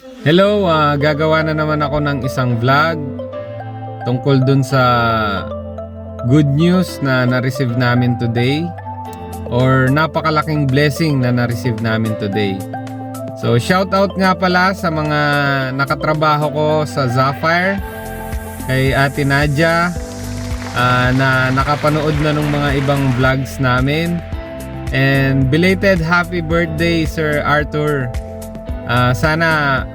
Hello, gagawa na naman ako ng isang vlog tungkol dun sa good news na na-receive namin today or napakalaking blessing na na-receive namin today. So shout out nga pala sa mga nakatrabaho ko sa Zafire, kay Ate Nadia, na nakapanood na ng mga ibang vlogs namin, and belated happy birthday Sir Arthur. Sana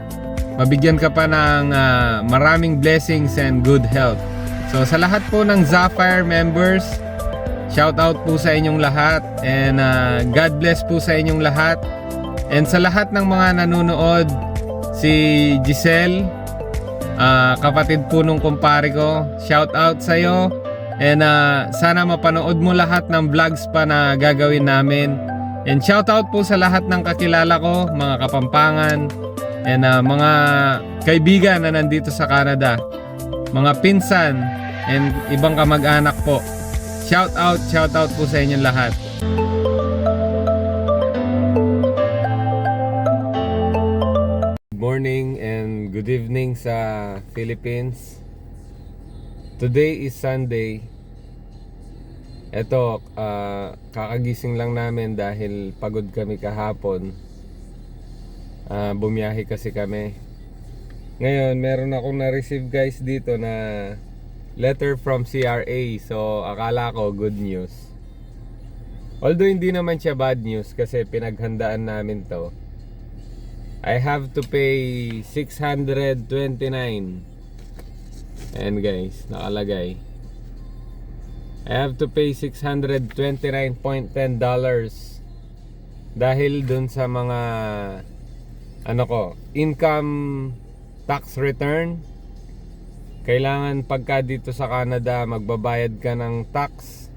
mabigyan ka pa ng maraming blessings and good health. So sa lahat po ng Zafire members, shout out po sa inyong lahat, and God bless po sa inyong lahat. And sa lahat ng mga nanonood, si Giselle, kapatid po nung kumpare ko, shout out sa iyo, and sana mapanood mo lahat ng vlogs pa na gagawin namin. And shout out po sa lahat ng kakilala ko, mga Kapampangan, and mga kaibigan na nandito sa Canada, mga pinsan and ibang kamag-anak po. Shout out po sa inyong lahat. Good morning and good evening sa Philippines. Today is Sunday. Eto, kakagising lang namin dahil pagod kami kahapon. Bumiyahe kasi kami. Ngayon, meron akong na-receive guys dito na letter from CRA. So, akala ko good news. Although hindi naman siya bad news kasi pinaghandaan namin to. I have to pay $629. And guys, nakalagay, I have to pay $629.10 dahil dun sa mga income tax return. Kailangan pagka dito sa Canada magbabayad ka ng tax,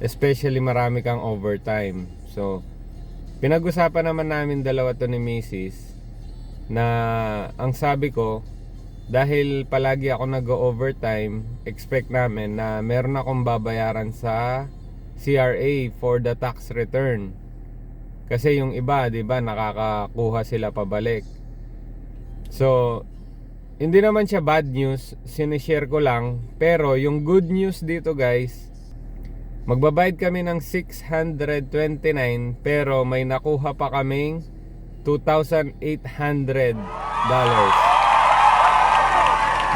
especially marami kang overtime. So pinag-usapan naman namin dalawa to ni Mrs. na ang sabi ko, dahil palagi ako nag-overtime, expect namin na meron akong babayaran sa CRA for the tax return. Kasi yung iba, 'di ba, nakakakuha sila pabalik. So, hindi naman siya bad news, sinishare ko lang. Pero yung good news dito guys, magbabayad kami ng $629 pero may nakuha pa kaming $2,800.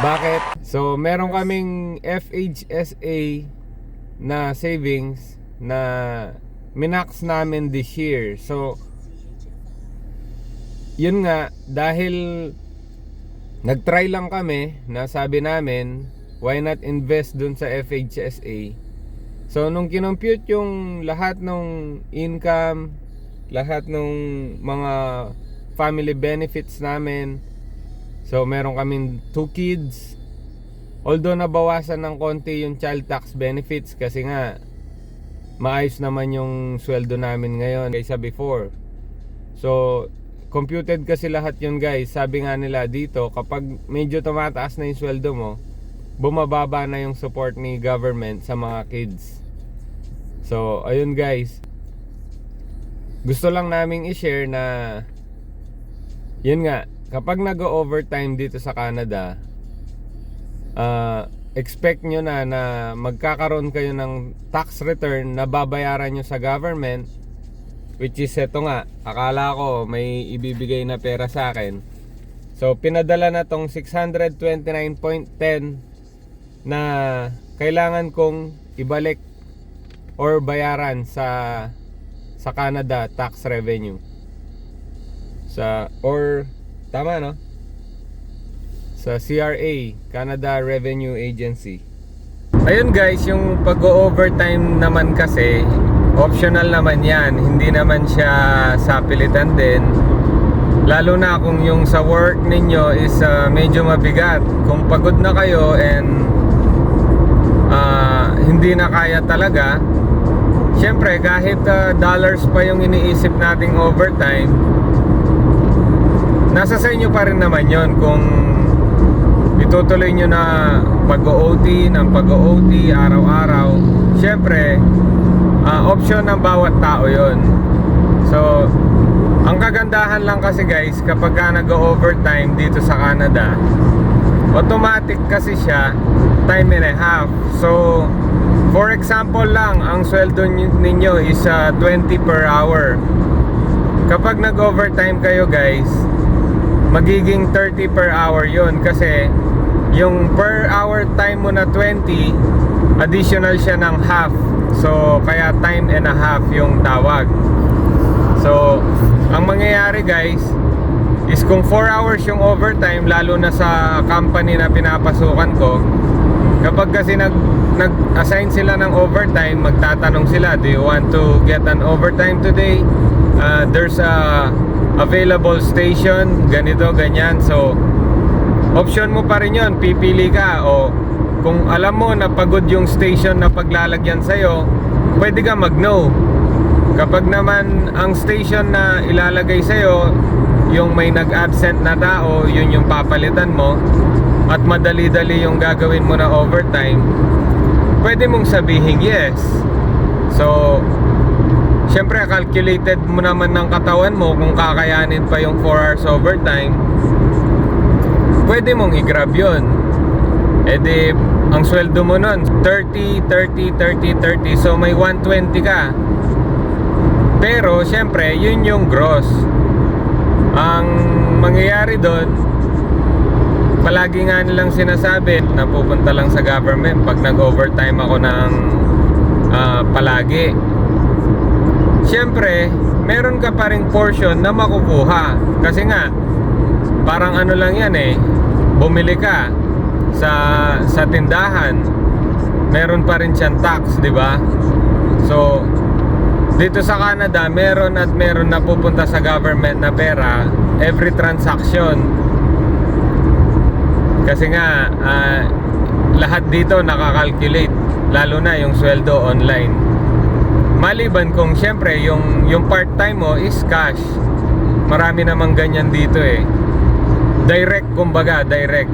Bakit? So, meron kaming FHSA na savings na minax namin this year. So, yun nga, dahil nagtry lang kami, na sabi namin, why not invest dun sa FHSA? So, nung kinompute yung lahat ng income, lahat ng mga family benefits namin, so meron kaming 2 kids. Although nabawasan ng konti yung child tax benefits kasi nga maayos naman yung sweldo namin ngayon kaysa before. So computed kasi lahat yun guys. Sabi nga nila dito, kapag medyo tumataas na yung sweldo mo, bumababa na yung support ni government sa mga kids. So ayun guys, gusto lang naming i-share na yun nga, kapag nag-overtime dito sa Canada, expect nyo na magkakaroon kayo ng tax return na babayaran nyo sa government, which is eto nga, akala ko may ibibigay na pera sa akin. So pinadala na tong $629.10 na kailangan kong ibalik or bayaran sa Canada tax revenue. Tama no? Sa CRA, Canada Revenue Agency. Ayun guys, yung pag-overtime naman kasi optional naman yan. Hindi naman siya sapilitan din. Lalo na kung yung sa work ninyo is medyo mabigat. Kung pagod na kayo and hindi na kaya talaga, syempre kahit dollars pa yung iniisip nating overtime, nasa sa inyo pa rin naman yon kung itutuloy nyo na pag-OT ng pag-OT araw-araw. Syempre option ng bawat tao yon. So Ang kagandahan lang kasi guys, kapag ka nag-overtime dito sa Canada, automatic kasi siya time and a half. So for example lang, ang sweldo ninyo is 20 per hour. Kapag nag-overtime kayo guys, magiging 30 per hour yun, kasi yung per hour time mo na 20, additional siya ng half. So kaya time and a half yung tawag. So ang mangyayari guys is kung 4 hours yung overtime, lalo na sa company na pinapasukan ko, kapag kasi nag-assign sila ng overtime, magtatanong sila, do you want to get an overtime today? There's a available station, ganito, ganyan. So option mo pa rin yun, pipili ka. O kung alam mo na pagod yung station na paglalagyan sa'yo, pwede ka mag-no. Kapag naman ang station na ilalagay sa'yo, yung may nag-absent na tao, yun yung papalitan mo, at madali-dali yung gagawin mo na overtime, pwede mong sabihin yes. So syempre calculated mo naman ng katawan mo kung kakayanin pa yung 4 hours overtime, pwede mong i-grab yun. E di, ang sweldo mo nun 30, 30, 30, 30, so may 120 ka. Pero syempre yun yung gross. Ang mangyayari doon, palagi nga nilang sinasabi na pupunta lang sa government pag nag-overtime ako ng palagi. Syempre meron ka pa ring portion na makukuha, kasi nga parang ano lang yan eh, bumili ka sa tindahan, meron pa rin siyang tax, di ba? So dito sa Canada, meron at meron na pupunta sa government na pera every transaction. Kasi nga lahat dito nakakalculate, lalo na yung sweldo online. Maliban kung syempre yung part-time mo is cash. Marami namang ganyan dito eh. Direct, kumbaga, direct.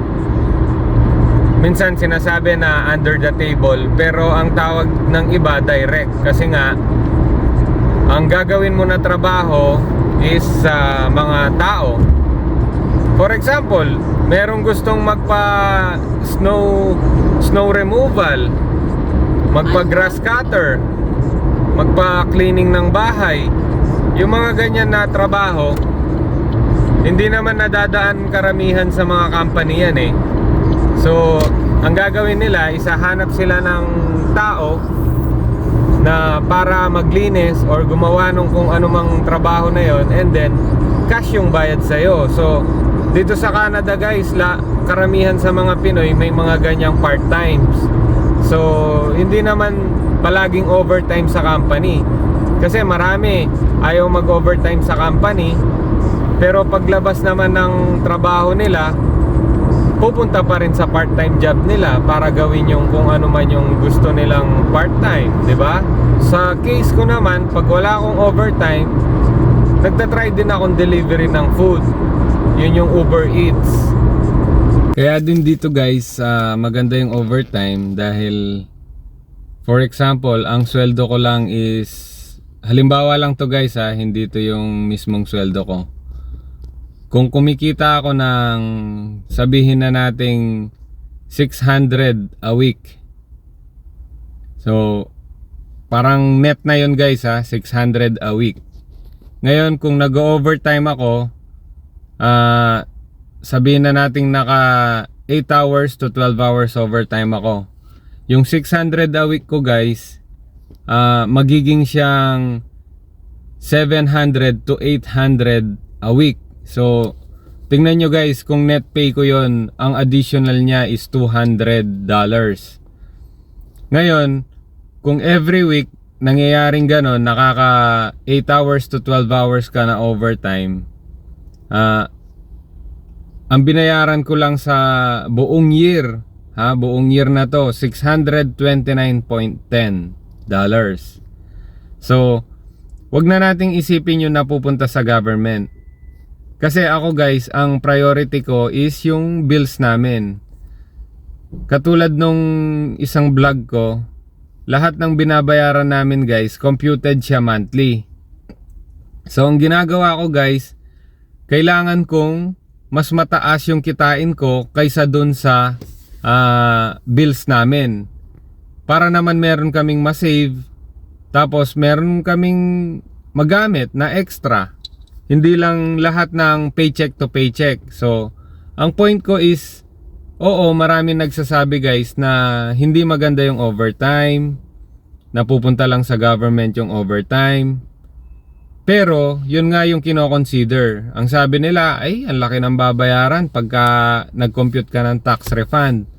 Minsan sinasabi na under the table, pero ang tawag ng iba direct, kasi nga ang gagawin mo na trabaho is sa mga tao. For example, merong gustong magpa snow removal, magpa grass cutter, magpa cleaning ng bahay. Yung mga ganyan na trabaho, hindi naman nadadaan karamihan sa mga company yan eh. So ang gagawin nila, isahanap sila ng tao na para maglinis or gumawa nung kung anumang trabaho na yon, and then cash yung bayad sa'yo. So dito sa Canada guys, karamihan sa mga Pinoy may mga ganyang part-times. So hindi naman palaging overtime sa company, kasi marami ayaw mag-overtime sa company, pero paglabas naman ng trabaho nila, pupunta pa rin sa part-time job nila para gawin yung kung ano man yung gusto nilang part-time, di ba? Sa case ko naman, pag wala akong overtime, nagtatry din akong delivery ng food. Yun yung Uber Eats. Kaya din dito guys, maganda yung overtime dahil, for example, ang sweldo ko lang is, halimbawa lang to guys hindi to yung mismong sweldo ko. Kung kumikita ako ng, sabihin na nating 600 a week, so parang net na yun guys 600 a week. Ngayon kung nag-overtime ako, sabihin na nating naka 8 hours to 12 hours overtime ako, yung 600 a week ko guys, magiging siyang 700 to 800 a week. So tingnan nyo guys, kung net pay ko yon, ang additional niya is $200. Ngayon kung every week nangyayaring ganon, nakaka 8 hours to 12 hours ka na overtime, ang binayaran ko lang sa buong year, buong year na to, $629.10. So wag na nating isipin yung napupunta sa government. Kasi ako guys, ang priority ko is yung bills namin. Katulad nung isang vlog ko, lahat ng binabayaran namin guys, computed siya monthly. So ang ginagawa ko guys, kailangan kong mas mataas yung kitain ko kaysa dun sa bills namin. Para naman meron kaming masave, tapos meron kaming magamit na extra. Hindi lang lahat ng paycheck to paycheck. So, ang point ko is, oo, marami nagsasabi guys na hindi maganda yung overtime, napupunta lang sa government yung overtime. Pero, yun nga yung kino-consider. Ang sabi nila, ay, ang laki ng babayaran pagka nag-compute ka ng tax refund.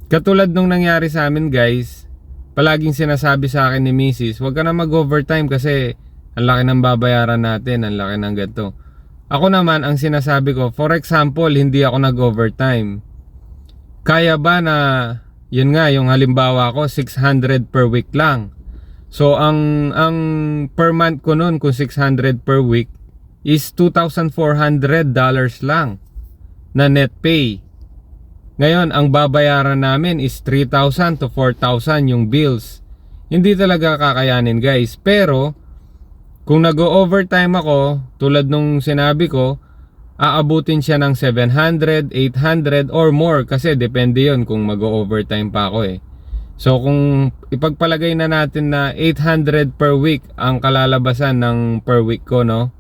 Katulad nung nangyari sa amin guys, palaging sinasabi sa akin ni Mrs., huwag ka na mag-overtime kasi ang laki ng babayaran natin, ang laki ng ganito. Ako naman, ang sinasabi ko, for example, hindi ako nag-overtime. Kaya ba na, yun nga, yung halimbawa ko, 600 per week lang. So, ang per month ko nun, kung 600 per week, is $2,400 lang na net pay. Ngayon, ang babayaran namin is 3,000 to 4,000 yung bills. Hindi talaga kakayanin guys. Pero, kung nag-overtime ako, tulad nung sinabi ko, aabutin siya ng 700, 800 or more kasi depende yon kung mag-overtime pa ako eh. So kung ipagpalagay na natin na 800 per week ang kalalabasan ng per week ko, no?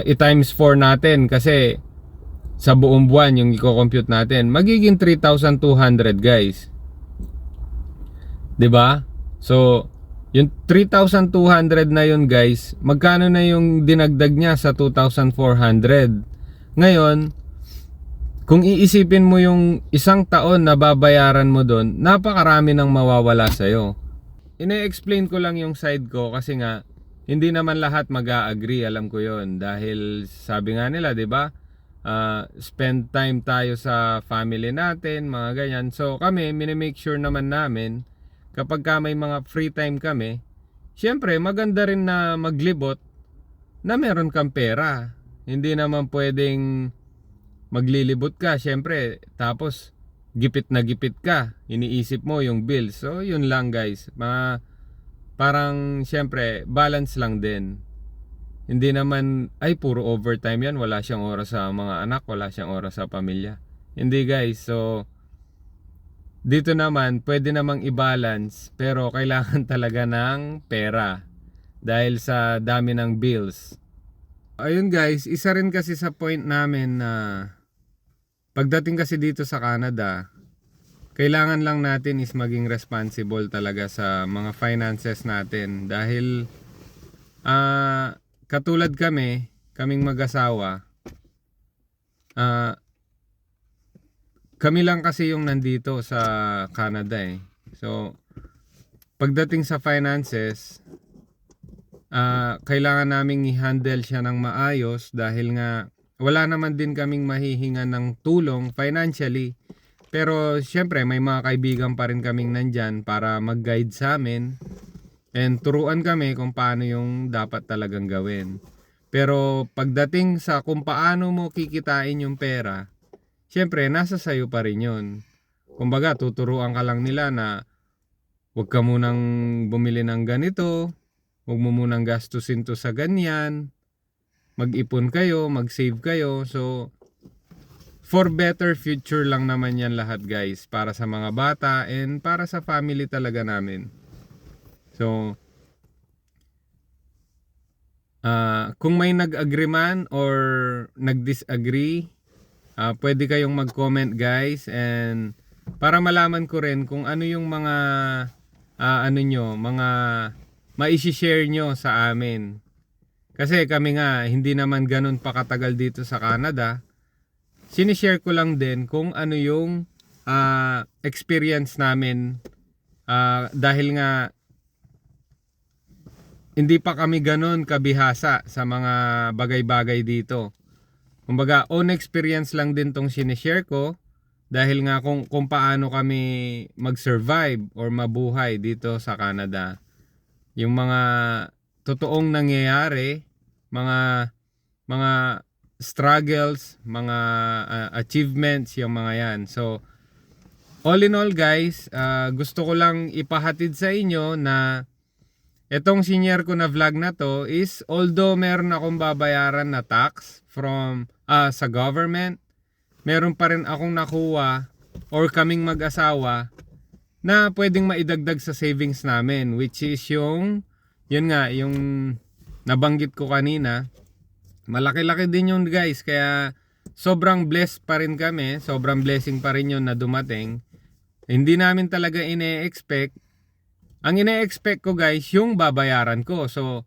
I-times 4 natin kasi sa buong buwan yung i-compute natin, magiging 3,200 guys. 'Di ba? So yung 3,200 na yun guys, magkano na yung dinagdag niya sa 2,400? Ngayon, kung iisipin mo yung isang taon na babayaran mo doon, napakarami nang mawawala sa'yo. Ine-explain ko lang yung side ko kasi nga, hindi naman lahat mag-a-agree, alam ko yon. Dahil sabi nga nila, di ba? Spend time tayo sa family natin, mga ganyan. So kami, minimake sure naman namin, kapag ka may mga free time kami, syempre maganda rin na maglibot na meron kang pera. Hindi naman pwedeng maglilibot ka, syempre, tapos gipit na gipit ka, iniisip mo yung bills. So yun lang guys, parang syempre balance lang din. Hindi naman ay puro overtime yan, wala siyang oras sa mga anak, wala siyang oras sa pamilya. Hindi guys. So dito naman pwede namang i-balance, pero kailangan talaga ng pera dahil sa dami ng bills. Ayun guys, isa rin kasi sa point namin na pagdating kasi dito sa Canada, kailangan lang natin is maging responsible talaga sa mga finances natin. Dahil katulad kaming mag-asawa, kami lang kasi yung nandito sa Canada eh. So pagdating sa finances, kailangan naming i-handle siya ng maayos dahil nga wala naman din kaming mahihingan ng tulong financially. Pero syempre may mga kaibigan pa rin kaming nandyan para mag-guide sa amin and turuan kami kung paano yung dapat talagang gawin. Pero pagdating sa kung paano mo kikitain yung pera, syempre nasa sayo pa rin yun. Kumbaga tuturuan ka lang nila na huwag ka munang bumili ng ganito, huwag mo munang gastusin to sa ganyan, mag-ipon kayo, mag-save kayo. So for better future lang naman yan lahat guys, para sa mga bata and para sa family talaga namin. So kung may nag-agree man or nag-disagree, pwede kayong mag-comment guys, and para malaman ko rin kung ano yung mga mga mai-share nyo sa amin. Kasi kami nga hindi naman ganun pa katagal dito sa Canada. Sinishare ko lang din kung ano yung experience namin, dahil nga hindi pa kami ganun kabihasa sa mga bagay-bagay dito. Kumbaga own experience lang din tong sinishare ko, dahil nga kung paano kami mag-survive or mabuhay dito sa Canada. Yung mga totoong nangyayari, mga struggles, mga achievements, yung mga yan. So all in all guys, gusto ko lang ipahatid sa inyo na Itong senior ko na vlog na to is although meron akong babayaran na tax from sa government, meron pa rin akong nakuha or kaming mag-asawa na pwedeng maidagdag sa savings namin, which is yung nabanggit ko kanina. Malaki-laki din yun guys, kaya sobrang blessed pa rin kami, sobrang blessing pa rin yun na dumating. Hindi namin talaga ine-expect. Ang ine-expect ko guys, yung babayaran ko. So,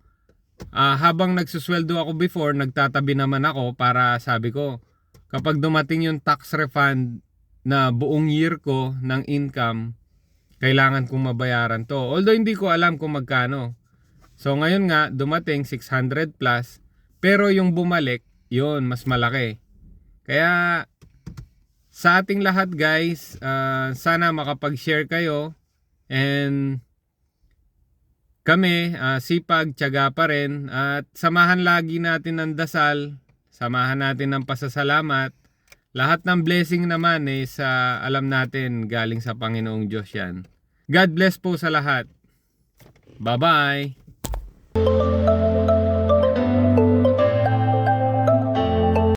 habang nagsusweldo ako before, nagtatabi naman ako para sabi ko, kapag dumating yung tax refund na buong year ko ng income, kailangan kong mabayaran to. Although hindi ko alam kung magkano. So ngayon nga, dumating 600 plus, pero yung bumalik, yun, mas malaki. Kaya, sa ating lahat guys, sana makapag-share kayo and kami, sipag, tiyaga pa rin at samahan lagi natin ng dasal, samahan natin ng pasasalamat. Lahat ng blessing naman alam natin galing sa Panginoong Diyos yan. God bless po sa lahat. Bye-bye!